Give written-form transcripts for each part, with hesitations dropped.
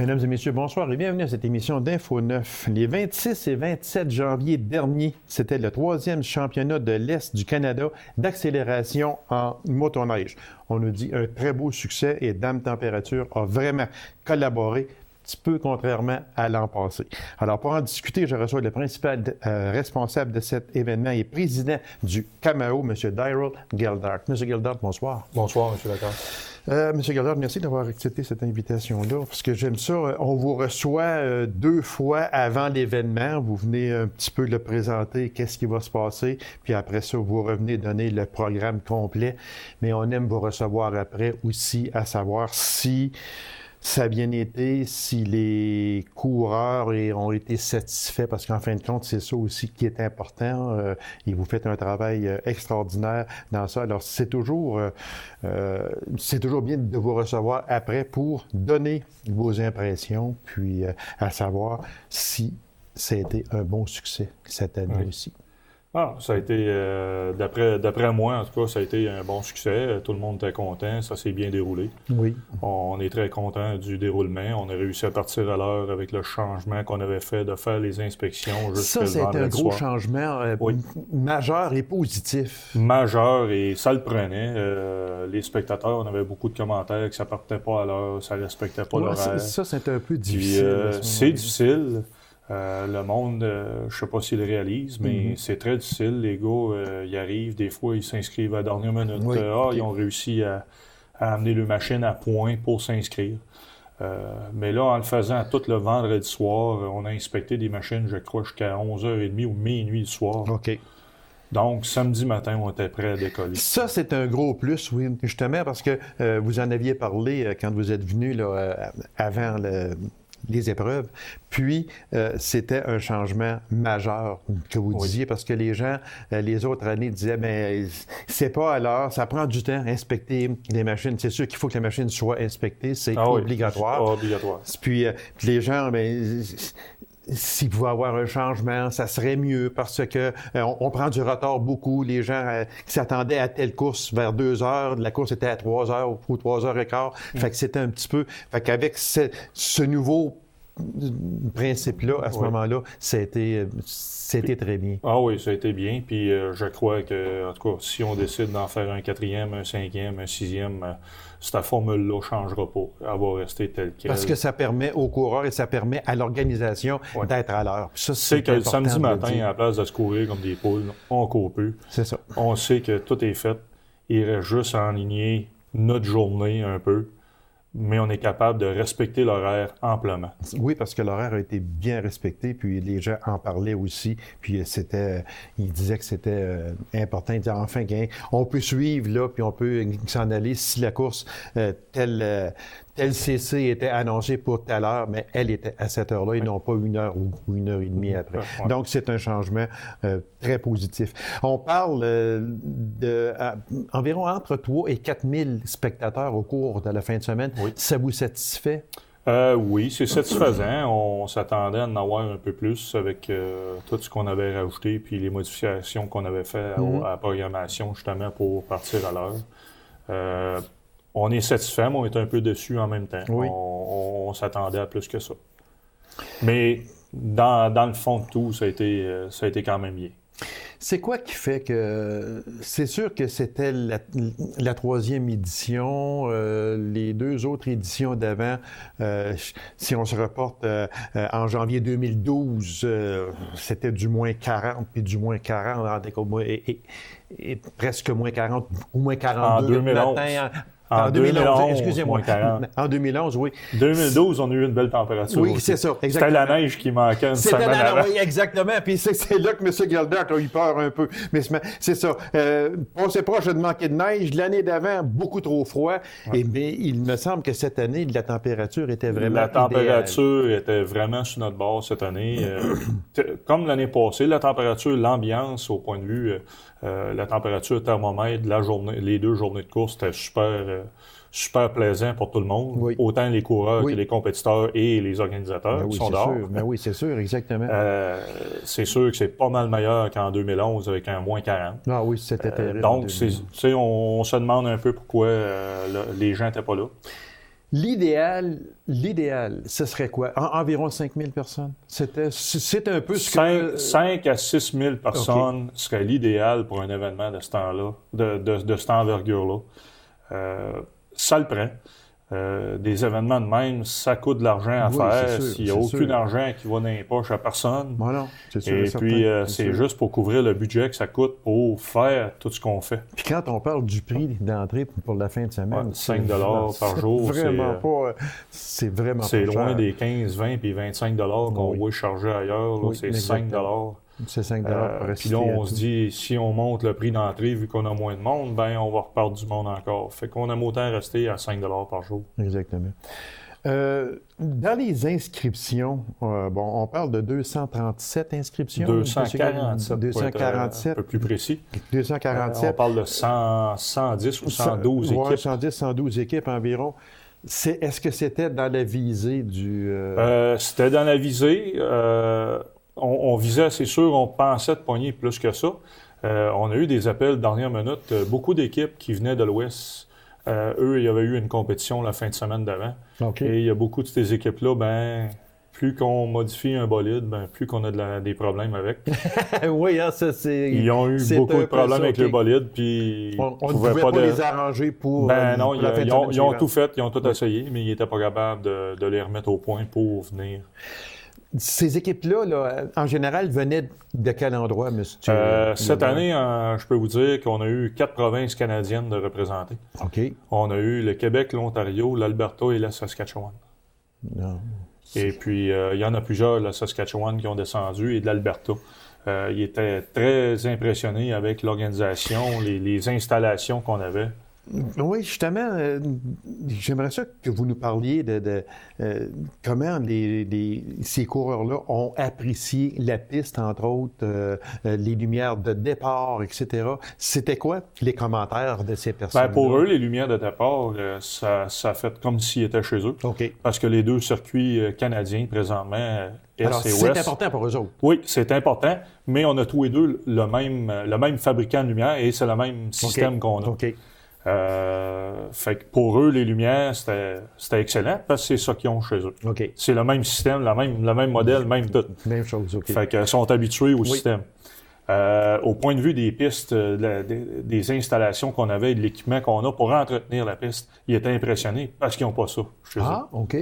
Mesdames et messieurs, bonsoir et bienvenue à cette émission d'Info 9. Les 26 et 27 janvier dernier, c'était le 3e championnat de l'Est du Canada d'accélération en motoneige. On nous dit un très beau succès et Dame Température a vraiment collaboré, un petit peu contrairement à l'an passé. Alors, pour en discuter, je reçois le principal responsable de cet événement et président du CAMAO, M. Daryl Geldart. M. Geldart, bonsoir. Bonsoir, M. Lacan. Monsieur Geldart, merci d'avoir accepté cette invitation-là, parce que j'aime ça. On vous reçoit 2 fois avant l'événement. Vous venez un petit peu le présenter, qu'est-ce qui va se passer, puis après ça, vous revenez donner le programme complet. Mais on aime vous recevoir après aussi, à savoir si ça a bien été, si les coureurs ont été satisfaits, parce qu'en fin de compte, c'est ça aussi qui est important. Et vous faites un travail extraordinaire dans ça. Alors, c'est toujours bien de vous recevoir après pour donner vos impressions, puis à savoir si ça a été un bon succès cette année aussi. Ah, ça a été, d'après moi, en tout cas, ça a été un bon succès. Tout le monde était content. Ça s'est bien déroulé. Oui. On est très content du déroulement. On a réussi à partir à l'heure avec le changement qu'on avait fait de faire les inspections jusqu'à le vendredi soir. Ça, c'est un gros changement majeur et positif. Majeur, et ça le prenait. Les spectateurs, on avait beaucoup de commentaires que ça partait pas à l'heure, ça respectait pas l'horaire. Ça, c'est un peu difficile. Puis, c'est difficile. Le monde, je sais pas s'il le réalise, mais c'est très difficile. Les gars, ils arrivent, des fois, ils s'inscrivent à la dernière minute. Oui, Ils ont réussi à amener leur machine à point pour s'inscrire. Mais là, en le faisant tout le vendredi soir, on a inspecté des machines, je crois, jusqu'à 11h30 ou minuit le soir. OK. Donc, samedi matin, on était prêt à décoller. Ça, c'est un gros plus, oui, justement, parce que vous en aviez parlé quand vous êtes venu là, avant les épreuves. Puis, c'était un changement majeur que vous disiez, parce que les gens, les autres années, disaient, bien, c'est pas à l'heure, ça prend du temps à inspecter les machines. C'est sûr qu'il faut que les machines soient inspectées, c'est obligatoire. Obligatoire. Puis, les gens, bien, s'il pouvait y avoir un changement, ça serait mieux parce que on prend du retard beaucoup. Les gens qui s'attendaient à telle course vers 2 heures, la course était à 3 heures ou 3 heures et quart. Fait que c'était un petit peu... Fait qu'avec ce nouveau principe-là, à ce moment-là, c'était très bien. Ah oui, ça a été bien. Puis je crois que, en tout cas, si on décide d'en faire un 4e, un 5e, un 6e, cette formule-là ne changera pas. Elle va rester telle qu'elle. Parce que ça permet aux coureurs et ça permet à l'organisation d'être à l'heure. Ça, c'est que le samedi matin, à la place de se courir comme des poules, on court plus. C'est ça. On sait que tout est fait. Il reste juste à enligner notre journée un peu. Mais on est capable de respecter l'horaire amplement. Oui, parce que l'horaire a été bien respecté, puis les gens en parlaient aussi, puis ils disaient que c'était important. Ils disaient enfin, on peut suivre là, puis on peut s'en aller si la course, tel CC était annoncé pour telle heure, mais elle était à cette heure-là, et non pas 1 heure ou 1 heure et demie après. Ouais. Donc, c'est un changement très positif. On parle d'environ entre 3 et 4 000 spectateurs au cours de la fin de semaine. Oui. Ça vous satisfait? Oui, c'est satisfaisant. On s'attendait à en avoir un peu plus avec tout ce qu'on avait rajouté puis les modifications qu'on avait fait à la programmation justement pour partir à l'heure. On est satisfait, mais on est un peu déçus en même temps. Oui. On s'attendait à plus que ça. Mais dans le fond de tout, ça a été quand même bien. C'est quoi qui fait que... C'est sûr que c'était la 3e édition, les 2 autres éditions d'avant, si on se reporte en janvier 2012, c'était du moins 40, puis du moins 40, et presque moins 40, ou moins 42. En 2011. En 2011, excusez-moi. En 2011, oui. 2012, on a eu une belle température. Oui, c'est ça, exactement. C'était la neige qui manquait une semaine avant. Oui, exactement. Puis c'est là que M. Geldart a eu peur un peu. Mais c'est ça. On s'est proche de manquer de neige. L'année d'avant, beaucoup trop froid. Ouais. Mais il me semble que cette année, la température était vraiment La température était vraiment sur notre bord cette année. Comme l'année passée, la température, l'ambiance au point de vue... la température thermomètre, la journée, les 2 journées de course, c'était super plaisant pour tout le monde. Oui. Autant les coureurs que les compétiteurs et les organisateurs qui sont dehors. Mais oui, c'est sûr, exactement. C'est sûr que c'est pas mal meilleur qu'en 2011 avec un moins 40. Ah oui, c'était terrible. Donc, on se demande un peu pourquoi les gens n'étaient pas là. L'idéal, ce serait quoi? Environ 5 000 personnes? C'est un peu ce que... 5 à 6 000 personnes serait l'idéal pour un événement de ce temps-là, de cette envergure-là. Ça le prend. Des événements de même, ça coûte de l'argent à faire. S'il n'y a aucun argent qui va dans les poches à personne. Voilà, c'est sûr. Et puis, c'est juste pour couvrir le budget que ça coûte pour faire tout ce qu'on fait. Puis quand on parle du prix d'entrée pour la fin de semaine... 5 $ par jour. C'est vraiment pas C'est loin cher. des 15, 20 puis 25 $ qu'on voit charger ailleurs. Là, c'est 5 $. C'est 5 pour puis là, on se dit, si on monte le prix d'entrée, vu qu'on a moins de monde, ben on va reperdre du monde encore. Fait qu'on aime autant rester à 5 $ par jour. Exactement. Dans les inscriptions, on parle de 237 inscriptions. 247. 247. Un peu plus précis. 247. On parle de 110 ou 112 équipes. Oui, 110, 112 équipes environ. Est-ce que c'était dans la visée du... C'était dans la visée. On visait, c'est sûr, on pensait de pogner plus que ça. On a eu des appels dernière minute. Beaucoup d'équipes qui venaient de l'Ouest. Eux, il y avait eu une compétition la fin de semaine d'avant. Okay. Et il y a beaucoup de ces équipes-là, plus qu'on modifie un bolide, plus qu'on a des problèmes avec. Oui, hein, ça c'est... Ils ont eu beaucoup de problèmes avec le bolide, puis on ne pouvait pas les arranger pour... non, ils ont tout fait, ils ont tout essayé, mais ils n'étaient pas capables de les remettre au point pour venir. Ces équipes-là, là, en général, venaient de quel endroit, monsieur? Cette année, je peux vous dire qu'on a eu 4 provinces canadiennes de représenter. OK. On a eu le Québec, l'Ontario, l'Alberta et la Saskatchewan. Non. Et puis, il y en a plusieurs, la Saskatchewan, qui ont descendu, et de l'Alberta. Ils étaient très impressionnés avec l'organisation, les installations qu'on avait. Oui, justement, j'aimerais ça que vous nous parliez de comment ces coureurs-là ont apprécié la piste, entre autres, les lumières de départ, etc. C'était quoi les commentaires de ces personnes? Pour eux, les lumières de départ, ça a fait comme s'ils étaient chez eux. OK. Parce que les deux circuits canadiens, présentement, Est Alors, et Ouest... c'est important pour eux autres. Oui, c'est important, mais on a tous les deux le même fabricant de lumière et c'est le même système qu'on a. OK. Fait que pour eux, les lumières, c'était excellent parce que c'est ça qu'ils ont chez eux. OK. C'est le même système, le même modèle, même tout. Même chose, OK. Fait qu'ils sont habitués au système. Au point de vue des pistes, des installations qu'on avait et de l'équipement qu'on a pour entretenir la piste, ils étaient impressionnés parce qu'ils n'ont pas ça chez eux. Ah, OK.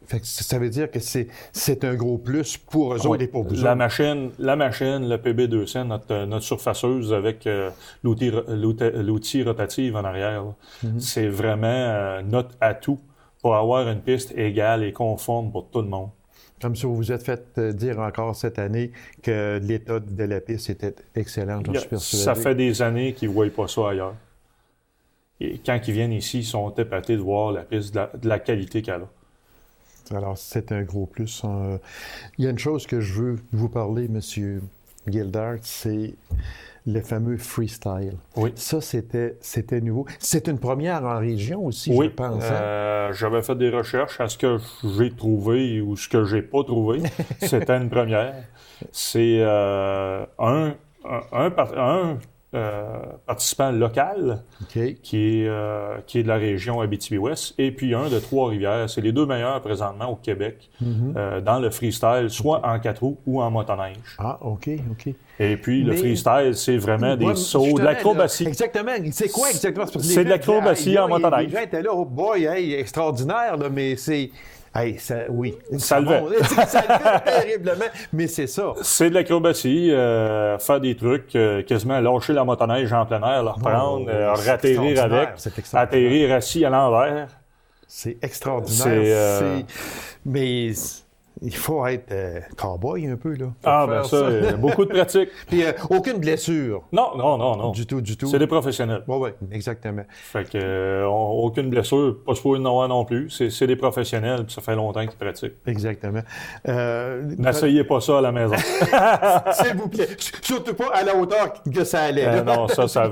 Fait que ça veut dire que c'est un gros plus pour eux autres et pour vous la autres. machine, le PB200, notre surfaceuse avec l'outil rotatif en arrière, c'est vraiment notre atout pour avoir une piste égale et conforme pour tout le monde. Comme si vous vous êtes fait dire encore cette année que l'état de la piste était excellent, j'en suis persuadé. Ça fait des années qu'ils ne voient pas ça ailleurs. Et quand ils viennent ici, ils sont épatés de voir la piste, de la qualité qu'elle a. Alors, c'est un gros plus. Il y a une chose que je veux vous parler, M. Gildart, c'est le fameux freestyle. Oui. Ça, c'était nouveau. C'est une première en région aussi, oui, je pense. J'avais fait des recherches à ce que j'ai trouvé ou ce que j'ai pas trouvé. C'était une première. C'est un participant local qui est de la région Abitibi-Ouest et puis un de Trois-Rivières. C'est les deux meilleurs présentement au Québec dans le freestyle, soit en 4 roues ou en motoneige. Ah, OK. Et puis le freestyle, c'est vraiment des sauts, de l'acrobatie. Là, exactement. C'est quoi exactement? C'est de l'acrobatie en motoneige. Les gens étaient là, oh boy, extraordinaire, là, mais c'est... Hey, oui. Ça le fait. Ça le fait terriblement, mais c'est ça. C'est de l'acrobatie, faire des trucs, quasiment lâcher la motoneige en plein air, la reprendre, ratterrir avec, atterrir assis à l'envers. C'est extraordinaire. Mais il faut être cow-boy un peu, là. Ah, ben ça, beaucoup de pratique. Puis aucune blessure. Non. Du tout. C'est des professionnels. Oui, exactement. Fait que aucune blessure, pas supposé d'en avoir non plus. C'est des professionnels, puis ça fait longtemps qu'ils pratiquent. Exactement. N'essayez pas ça à la maison. S'il vous plaît. Surtout pas à la hauteur que ça allait. Non, ça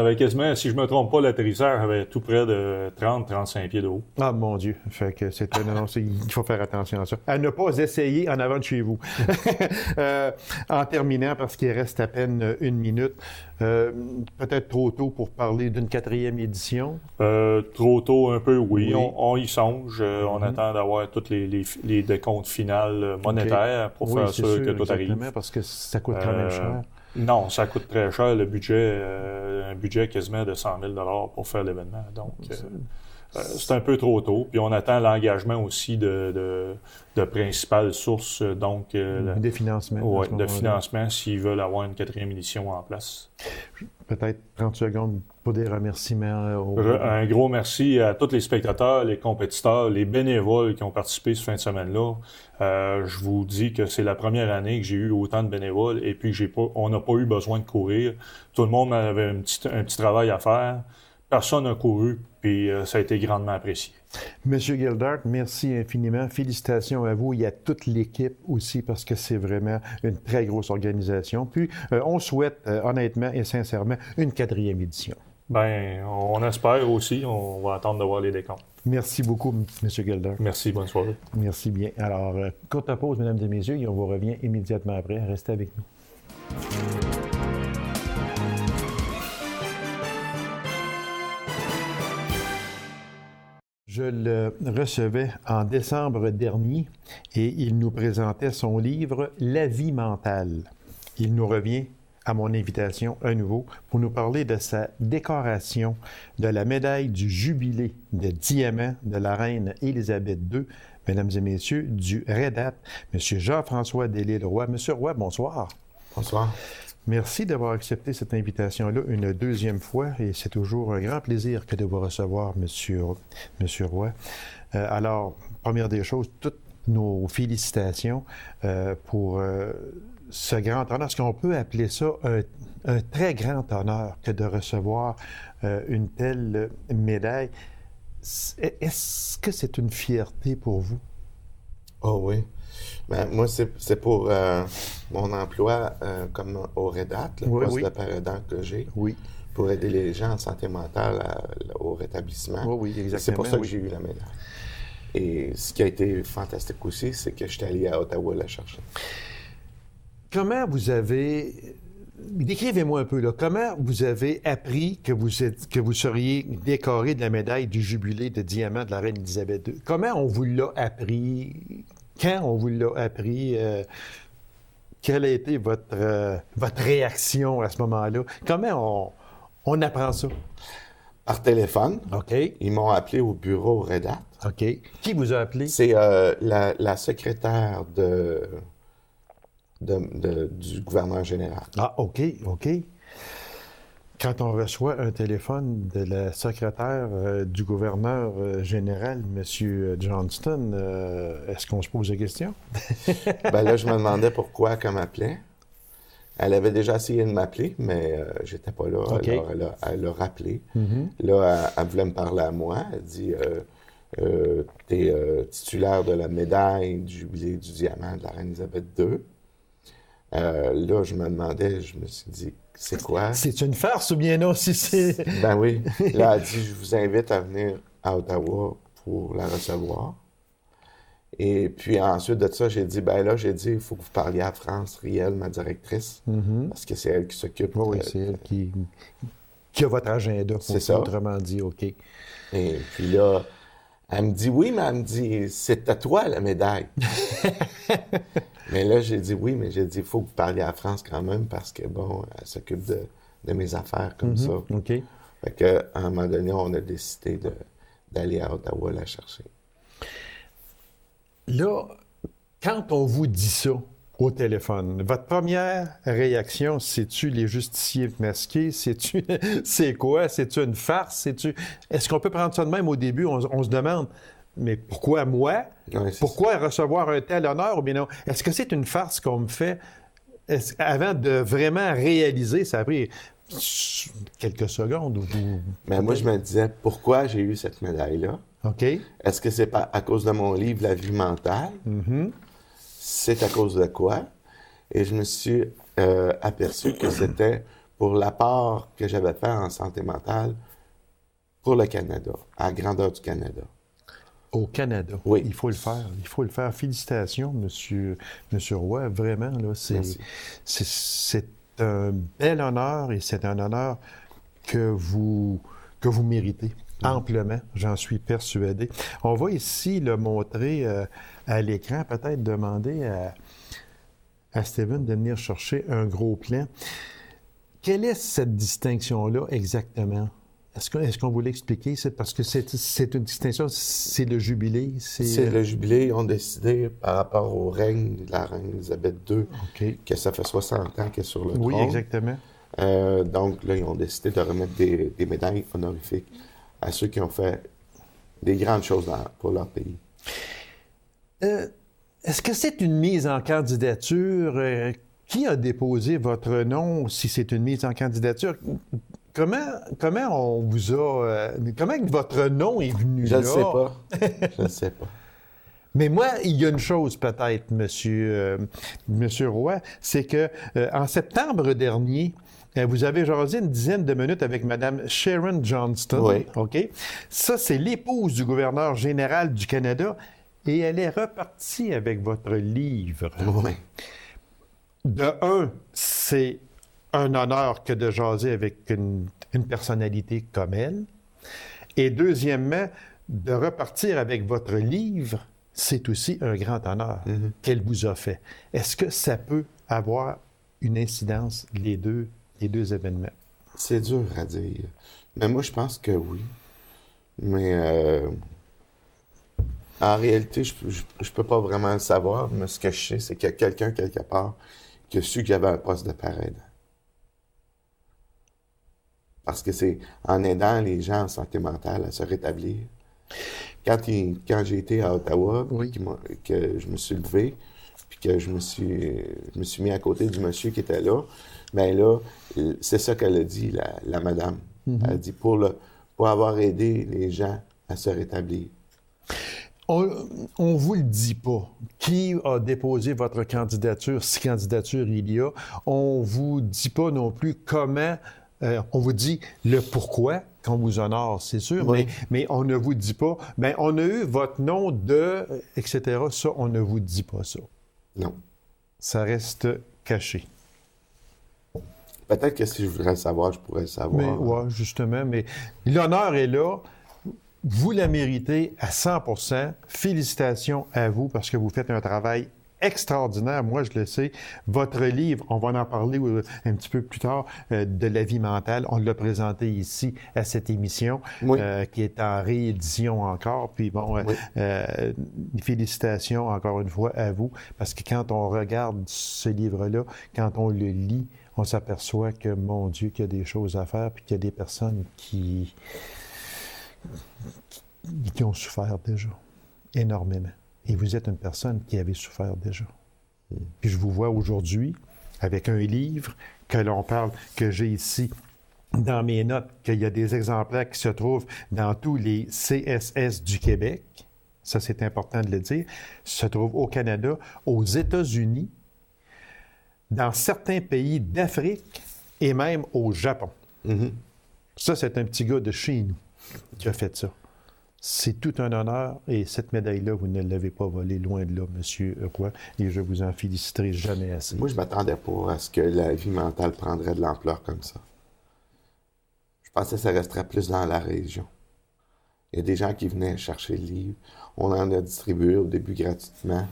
avait quasiment, si je me trompe pas, l'atterrisseur avait tout près de 30-35 pieds de haut. Ah, mon Dieu. Fait que il faut faire attention à ça. à ne pas essayer en avant de chez vous. En terminant, parce qu'il reste à peine 1 minute, peut-être trop tôt pour parler d'une 4e édition? Trop tôt un peu, oui. Oui. On y songe. On attend d'avoir tous les décomptes finales monétaires pour faire sûr que tout arrive. Parce que ça coûte quand même cher. Non, ça coûte très cher. Le budget, un budget quasiment de 100 000 pour faire l'événement. Donc, c'est un peu trop tôt. Puis on attend l'engagement aussi de principales sources, donc des financements. Oui, de financement s'ils veulent avoir une 4e édition en place. Peut-être 30 secondes pour des remerciements. Un gros merci à tous les spectateurs, les compétiteurs, les bénévoles qui ont participé cette fin de semaine-là. Je vous dis que c'est la première année que j'ai eu autant de bénévoles et puis on n'a pas eu besoin de courir. Tout le monde avait un petit travail à faire. Personne n'a couru, puis ça a été grandement apprécié. Monsieur Gildart, merci infiniment. Félicitations à vous et à toute l'équipe aussi, parce que c'est vraiment une très grosse organisation. Puis, on souhaite honnêtement et sincèrement une 4e édition. Bien, on espère aussi. On va attendre de voir les décomptes. Merci beaucoup, Monsieur Gildart. Merci, bonne soirée. Merci bien. Alors, courte pause, mesdames et messieurs, et on vous revient immédiatement après. Restez avec nous. Je le recevais en décembre dernier et il nous présentait son livre « La vie mentale ». Il nous revient à mon invitation à nouveau pour nous parler de sa décoration de la médaille du jubilé de diamant de la reine Élisabeth II, mesdames et messieurs, du REDAT, M. Jean-François Delisle-Roy. Monsieur Roy, bonsoir. Bonsoir. Merci d'avoir accepté cette invitation-là une 2e fois et c'est toujours un grand plaisir que de vous recevoir, Monsieur Roy. Alors, première des choses, toutes nos félicitations pour ce grand honneur. Est-ce qu'on peut appeler ça un très grand honneur que de recevoir une telle médaille? Est-ce que c'est une fierté pour vous? Oh oui. Ben, moi, c'est pour mon emploi comme au REDAT, le poste de paradent que j'ai, pour aider les gens en santé mentale au rétablissement. Oui, exactement. C'est pour ça que j'ai eu la médaille. Et ce qui a été fantastique aussi, c'est que je suis allé à Ottawa la chercher. Comment vous avez... Décrivez-moi un peu, là. Comment vous avez appris que vous seriez décoré de la médaille du jubilé de diamant de la reine Élisabeth II? Comment on vous l'a appris? Quand on vous l'a appris? Quelle a été votre réaction à ce moment-là? Comment on apprend ça? Par téléphone. OK. Ils m'ont appelé au bureau REDAT. OK. Qui vous a appelé? C'est la secrétaire du gouverneur général. Ah, OK. Quand on reçoit un téléphone de la secrétaire du gouverneur général, M. Johnston, est-ce qu'on se pose des questions? Ben là, je me demandais pourquoi qu'elle m'appelait. Elle avait déjà essayé de m'appeler, mais j'étais pas là. Okay. Alors, elle a rappelé. Mm-hmm. Là, elle voulait me parler à moi. Elle dit t'es titulaire de la médaille du jubilé du diamant de la reine Élisabeth II. Là, je me demandais, je me suis dit, c'est quoi? C'est une farce ou bien non? Si c'est... Ben oui. Là, elle dit, je vous invite à venir à Ottawa pour la recevoir. Et puis ensuite de ça, j'ai dit, il faut que vous parliez à France Riel, ma directrice, parce que c'est elle qui s'occupe. Oui, c'est elle qui a votre agenda. C'est ça. Autrement dit, OK. Et puis là, elle me dit, oui, mais elle me dit, c'est à toi la médaille. Mais là, j'ai dit oui, mais j'ai dit, il faut que vous parliez à France quand même, parce que, bon, elle s'occupe de mes affaires comme ça. OK. Fait qu'à un moment donné, on a décidé d'aller à Ottawa la chercher. Là, quand on vous dit ça au téléphone, votre première réaction, c'est-tu les justiciers masqués? C'est quoi? C'est-tu une farce? Est-ce qu'on peut prendre ça de même au début? On se demande, mais pourquoi moi? Pourquoi recevoir un tel honneur? Ou bien non? Est-ce que c'est une farce qu'on me fait? Avant de vraiment réaliser, ça a pris quelques secondes. Mais moi, je me disais, pourquoi j'ai eu cette médaille-là? OK. Est-ce que c'est à cause de mon livre « La vie mentale » C'est à cause de quoi? Et je me suis aperçu que c'était pour l'apport que j'avais fait en santé mentale pour le Canada, à la grandeur du Canada. Au Canada. Oui. Il faut le faire. Il faut le faire. Félicitations, Monsieur Roy. Vraiment, là, c'est un bel honneur et c'est un honneur que vous méritez amplement. J'en suis persuadé. On va ici le montrer à l'écran. Peut-être demander à Steven de venir chercher un gros plan. Quelle est cette distinction-là exactement? Est-ce qu'on voulait expliquer? C'est parce que c'est une distinction, c'est le jubilé? C'est le jubilé. Ils ont décidé, par rapport au règne de la reine Élisabeth II, que ça fait 60 ans qu'elle est sur le trône. Oui, exactement. Donc là, ils ont décidé de remettre des médailles honorifiques à ceux qui ont fait des grandes choses pour leur pays. Est-ce que c'est une mise en candidature? Qui a déposé votre nom, si c'est une mise en candidature? Comment on vous a... comment votre nom est venu Je là? ne sais pas. Je ne sais pas. Mais moi, il y a une chose peut-être, Monsieur Roy, c'est que en septembre dernier, vous avez jasé une dizaine de minutes avec Mme Sharon Johnston. Oui. OK? Ça, c'est l'épouse du gouverneur général du Canada et elle est repartie avec votre livre. Oui. De un, c'est un honneur que de jaser avec une personnalité comme elle. Et deuxièmement, de repartir avec votre livre, c'est aussi un grand honneur qu'elle vous a fait. Est-ce que ça peut avoir une incidence, les deux événements? C'est dur à dire. Mais moi, je pense que oui. Mais en réalité, je peux pas vraiment le savoir. Mais ce que je sais, c'est qu'il y a quelqu'un, quelque part, qui a su que j'avais un poste de parrain. Parce que c'est en aidant les gens en santé mentale à se rétablir. Quand j'ai été à Ottawa, que je me suis levé, puis que je me suis mis à côté du monsieur qui était là, bien là, c'est ça qu'elle a dit, la madame. Elle a dit pour avoir aidé les gens à se rétablir. On vous le dit pas. Qui a déposé votre candidature, si candidature il y a? On vous dit pas non plus comment. On vous dit le pourquoi qu'on vous honore, c'est sûr, mais on ne vous dit pas. Bien, on a eu votre nom de, etc. Ça, on ne vous dit pas ça. Non. Ça reste caché. Peut-être que si je voudrais le savoir, je pourrais le savoir. Mais oui, justement. Mais l'honneur est là. Vous la méritez à 100%. Félicitations à vous parce que vous faites un travail extraordinaire. Moi, je le sais. Votre livre, on va en parler un petit peu plus tard, de la vie mentale. On l'a présenté ici à cette émission, qui est en réédition encore. Puis bon, félicitations encore une fois à vous parce que quand on regarde ce livre-là, quand on le lit, on s'aperçoit que, mon Dieu, qu'il y a des choses à faire puis qu'il y a des personnes qui ont souffert déjà, énormément. Et vous êtes une personne qui avait souffert déjà. Puis je vous vois aujourd'hui avec un livre que l'on parle, que j'ai ici dans mes notes, qu'il y a des exemplaires qui se trouvent dans tous les CSS du Québec. Ça, c'est important de le dire. Se trouvent au Canada, aux États-Unis, dans certains pays d'Afrique et même au Japon. Ça, c'est un petit gars de chez nous qui a fait ça. C'est tout un honneur et cette médaille-là, vous ne l'avez pas volée, loin de là, M. Roy, et je vous en féliciterai jamais assez. Moi, je m'attendais pas à ce que la vie mentale prendrait de l'ampleur comme ça. Je pensais que ça resterait plus dans la région. Il y a des gens qui venaient chercher le livre. On en a distribué au début gratuitement.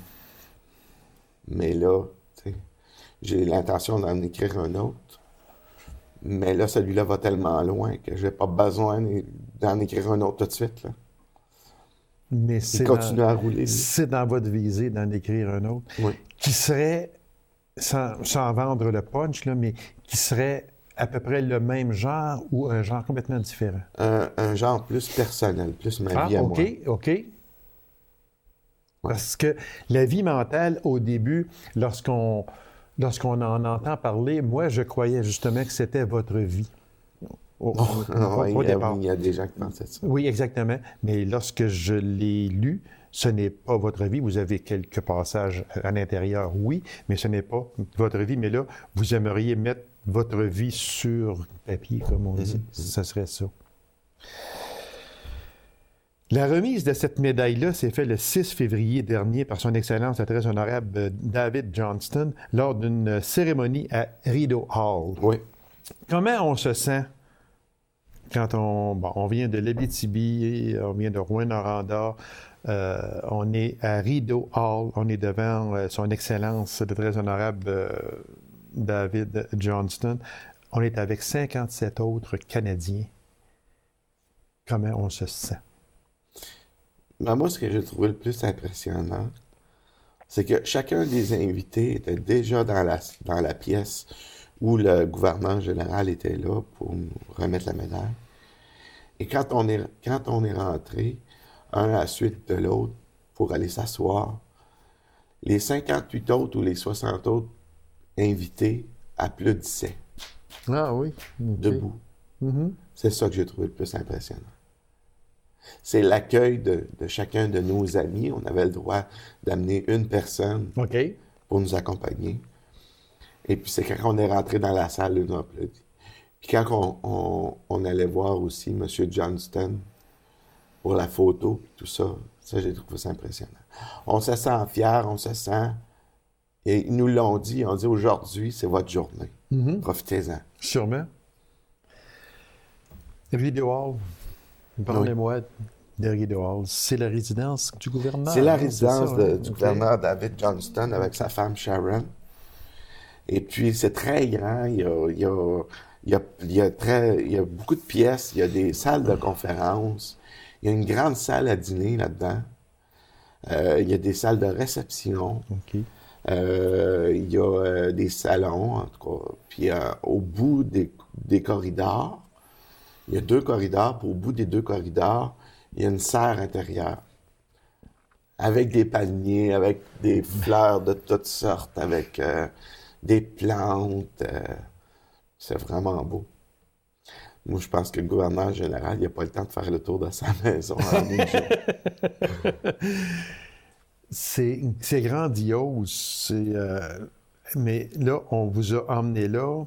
Mais là, tu sais, j'ai l'intention d'en écrire un autre. Mais là, celui-là va tellement loin que je n'ai pas besoin d'en écrire un autre tout de suite, là. Mais il continue à rouler. C'est dans votre visée d'en écrire un autre, qui serait, sans vendre le punch, là, mais qui serait à peu près le même genre ou un genre complètement différent? Un genre plus personnel, plus ma vie à moi. OK. Parce que la vie mentale, au début, lorsqu'on en entend parler, moi, je croyais justement que c'était votre vie. Il y a des gens qui pensaient ça. Oui, exactement. Mais lorsque je l'ai lu, ce n'est pas votre vie. Vous avez quelques passages à l'intérieur, oui, mais ce n'est pas votre vie. Mais là, vous aimeriez mettre votre vie sur papier, comme on dit. Ça serait ça. La remise de cette médaille-là s'est faite le 6 février dernier par son Excellence, le très honorable David Johnston, lors d'une cérémonie à Rideau Hall. Oui. Comment on se sent quand on vient de l'Abitibi, on vient de Rouyn-Noranda, on est à Rideau Hall, on est devant son Excellence, le très honorable David Johnston, on est avec 57 autres Canadiens. Comment on se sent? Ben, moi, ce que j'ai trouvé le plus impressionnant, c'est que chacun des invités était déjà dans la pièce où le gouverneur général était là pour nous remettre la médaille. Et quand on est rentré, un à la suite de l'autre, pour aller s'asseoir, les 58 autres ou les 60 autres invités applaudissaient. Ah oui? Okay. Debout. Mm-hmm. C'est ça que j'ai trouvé le plus impressionnant. C'est l'accueil de chacun de nos amis. On avait le droit d'amener une personne OK. pour nous accompagner. Et puis c'est quand on est rentré dans la salle, nous a applaudi. Puis quand on allait voir aussi M. Johnston pour la photo, tout ça, j'ai trouvé ça impressionnant. On se sent fiers, on se sent... Et ils nous l'ont dit, ils ont dit aujourd'hui, c'est votre journée. Mm-hmm. Profitez-en. Sûrement. Rideau Hall, parlez-moi de Rideau Hall. C'est la résidence du gouverneur. C'est la résidence ça, du gouverneur David Johnston avec sa femme Sharon. Et puis, c'est très grand. Il y a beaucoup de pièces. Il y a des salles de conférences. Il y a une grande salle à dîner là-dedans. Il y a des salles de réception. OK. Il y a des salons, en tout cas. Puis, au bout des corridors, il y a 2 corridors. Puis, au bout des 2 corridors, il y a une serre intérieure. Avec des palmiers, avec des fleurs de toutes sortes, avec des plantes. C'est vraiment beau. Moi, je pense que le gouverneur général, il n'a pas le temps de faire le tour de sa maison en une journée. C'est grandiose. Mais là, on vous a emmené là.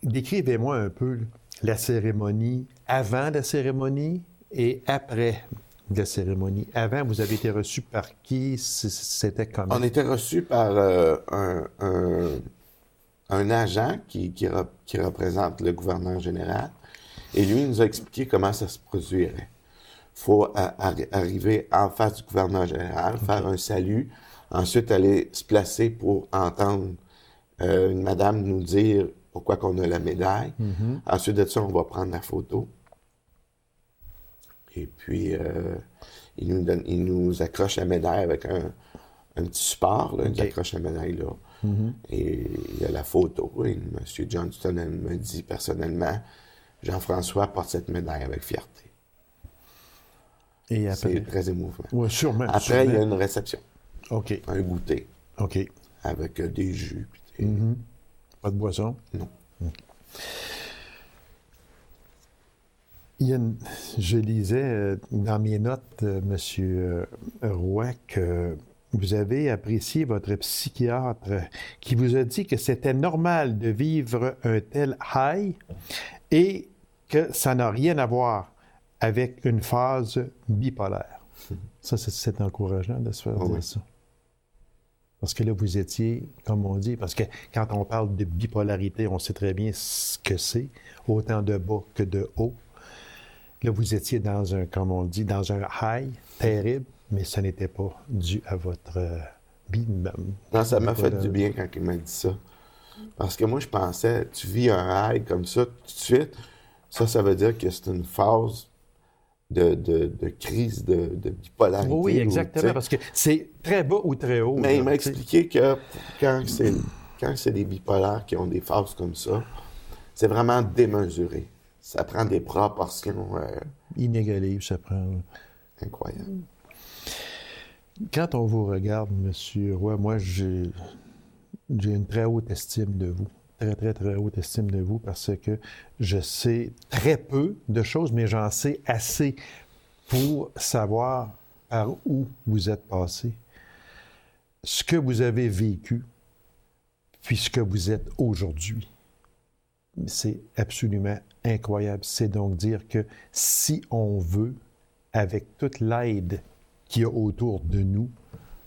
Décrivez-moi un peu la cérémonie, avant la cérémonie et après la cérémonie. Avant, vous avez été reçu par qui? C'était comment? On était reçu par un agent qui représente le gouverneur général. Et lui, il nous a expliqué comment ça se produirait. Il faut arriver en face du gouverneur général, faire un salut, ensuite aller se placer pour entendre une madame nous dire pourquoi qu'on a la médaille. Mm-hmm. Ensuite de ça, on va prendre la photo. Et puis, il nous accroche la médaille avec un petit support. Là, il nous accroche la médaille là. Mm-hmm. Et il y a la photo. Et M. Johnston me dit personnellement, Jean-François porte cette médaille avec fierté. Et après? C'est très émouvant. Oui, sûrement. Après, sûrement. il y a une réception. OK. Un goûter. OK. Avec des jus. Puis Mm-hmm. Pas de boisson? Non. Je lisais dans mes notes, M. Roy, que vous avez apprécié votre psychiatre qui vous a dit que c'était normal de vivre un tel high et que ça n'a rien à voir avec une phase bipolaire. Ça, c'est encourageant de se faire dire ça. Parce que là, vous étiez, comme on dit, parce que quand on parle de bipolarité, on sait très bien ce que c'est, autant de bas que de haut. Là, vous étiez dans un, comme on dit, dans un high terrible, mais ce n'était pas dû à votre Non, ça m'a fait du bien quand il m'a dit ça. Parce que moi, je pensais, tu vis un high comme ça tout de suite, ça veut dire que c'est une phase de crise de bipolarité. Oui, exactement, parce que c'est très bas ou très haut. Mais là, il m'a expliqué que quand c'est des bipolaires qui ont des phases comme ça, c'est vraiment démesuré. Ça prend des proportions inégalées, ça prend. Incroyables. Quand on vous regarde, M. Roy, moi, j'ai une très haute estime de vous. Très, très, très haute estime de vous parce que je sais très peu de choses, mais j'en sais assez pour savoir par où vous êtes passé, ce que vous avez vécu, puis ce que vous êtes aujourd'hui. C'est absolument incroyable. C'est donc dire que si on veut avec toute l'aide qu'il y a autour de nous,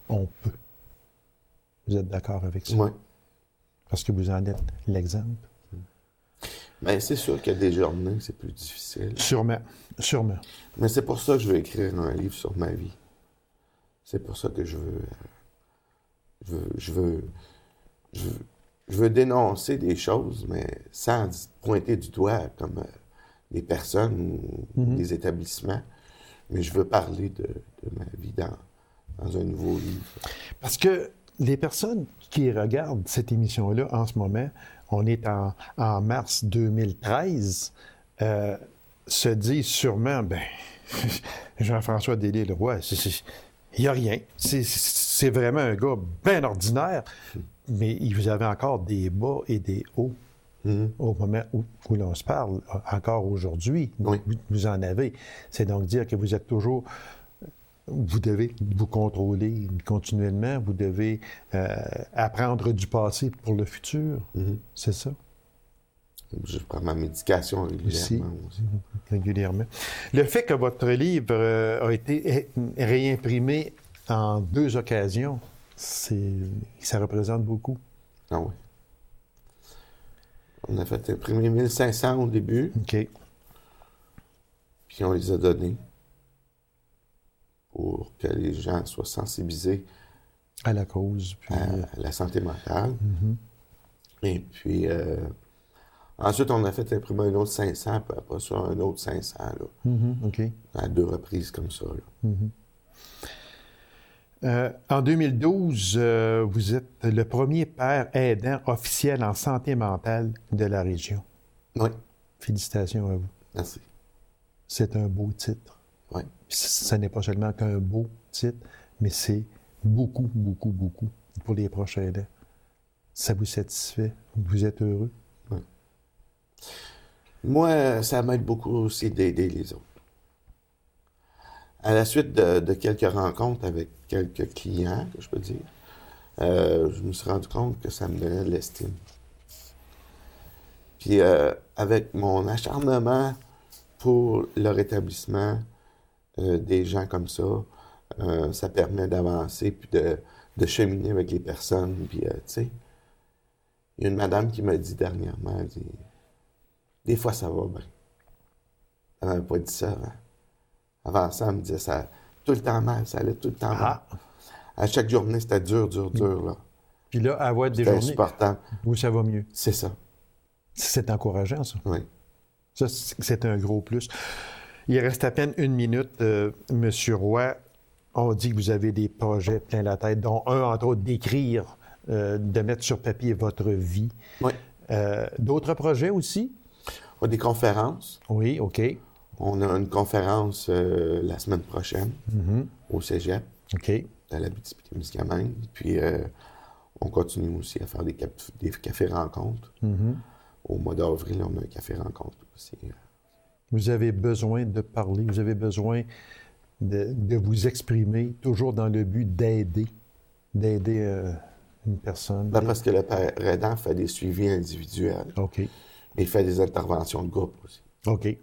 on peut. Vous êtes d'accord avec ça? Oui. Parce que vous en êtes l'exemple. Bien, c'est sûr qu'il y a des journées, c'est plus difficile. Sûrement. Mais c'est pour ça que je veux écrire un livre sur ma vie. C'est pour ça que je veux dénoncer des choses, mais sans pointer du doigt comme des personnes ou des établissements. Mais je veux parler de ma vie dans un nouveau livre. Parce que les personnes qui regardent cette émission-là en ce moment, on est en mars 2013, se disent sûrement, Jean-François Delisle-Roy, il n'y a rien. C'est vraiment un gars bien ordinaire, mais vous avez encore des bas et des hauts. Au moment où l'on se parle, encore aujourd'hui, oui. vous en avez. C'est donc dire que vous êtes toujours... Vous devez vous contrôler continuellement, vous devez apprendre du passé pour le futur. C'est ça? Je prends ma médication régulièrement aussi. Régulièrement. Le fait que votre livre a été réimprimé en 2 occasions, ça représente beaucoup. Ah oui. On a fait imprimer 1500 au début. OK. Puis on les a donnés pour que les gens soient sensibilisés à la cause. Puis... à la santé mentale. Et puis, ensuite, on a fait imprimer un autre 500, puis après ça, un autre 500, là. OK. À 2 reprises comme ça, là. En 2012, vous êtes le premier père aidant officiel en santé mentale de la région. Oui. Félicitations à vous. Merci. C'est un beau titre. Oui. Ce n'est pas seulement qu'un beau titre, mais c'est beaucoup, beaucoup, beaucoup pour les proches aidants. Ça vous satisfait? Vous êtes heureux? Oui. Moi, ça m'aide beaucoup aussi d'aider les autres. À la suite de quelques rencontres avec quelques clients, que je peux dire, je me suis rendu compte que ça me donnait de l'estime. Puis avec mon acharnement pour le rétablissement des gens comme ça, ça permet d'avancer puis de cheminer avec les personnes. Puis, tu sais, il y a une madame qui m'a dit dernièrement, elle dit, des fois ça va bien. Elle m'avait pas dit ça avant. Avant ça, elle me disait ça tout le temps mal, ça allait tout le temps mal. À chaque journée, c'était dur, là. Puis là, à avoir des c'était journées insupportable. où ça va mieux. C'est ça. C'est encourageant, ça. Oui. Ça, c'est un gros plus. Il reste à peine 1 minute. Monsieur Roy, on dit que vous avez des projets plein la tête, dont un, entre autres, d'écrire, de mettre sur papier votre vie. Oui. D'autres projets aussi? On a des conférences. Oui, OK. On a une conférence la semaine prochaine au Cégep, OK. à l'Abitibi-Témiscamingue. Puis on continue aussi à faire des cafés-rencontres. Au mois d'avril, on a un café-rencontre aussi. Vous avez besoin de parler, vous avez besoin de vous exprimer, toujours dans le but d'aider une personne. Parce que le père aidant fait des suivis individuels. OK. Mais il fait des interventions de groupe aussi. OK.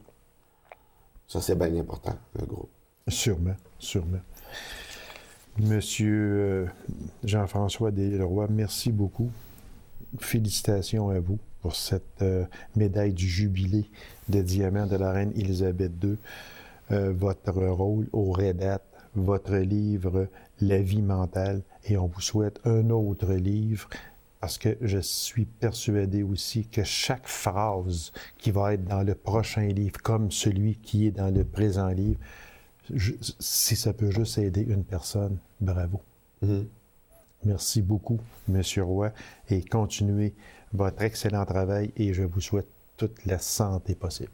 Ça, c'est bien important, le groupe. Sûrement. Monsieur Jean-François Delisle-Roy, merci beaucoup. Félicitations à vous pour cette médaille du jubilé de diamant de la reine Élisabeth II. Votre rôle au REDAT, votre livre « La vie mentale », et on vous souhaite un autre livre, parce que je suis persuadé aussi que chaque phrase qui va être dans le prochain livre, comme celui qui est dans le présent livre, si ça peut juste aider une personne, bravo. Merci beaucoup, Monsieur Roy, et continuez votre excellent travail, et je vous souhaite toute la santé possible.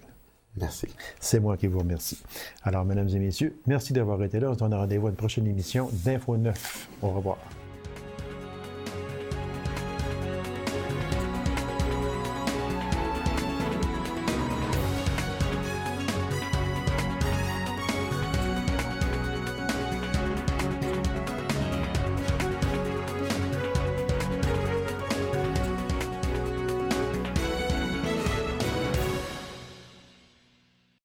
Merci. C'est moi qui vous remercie. Alors, mesdames et messieurs, merci d'avoir été là. On se donne rendez-vous à une prochaine émission d'Info 9. Au revoir.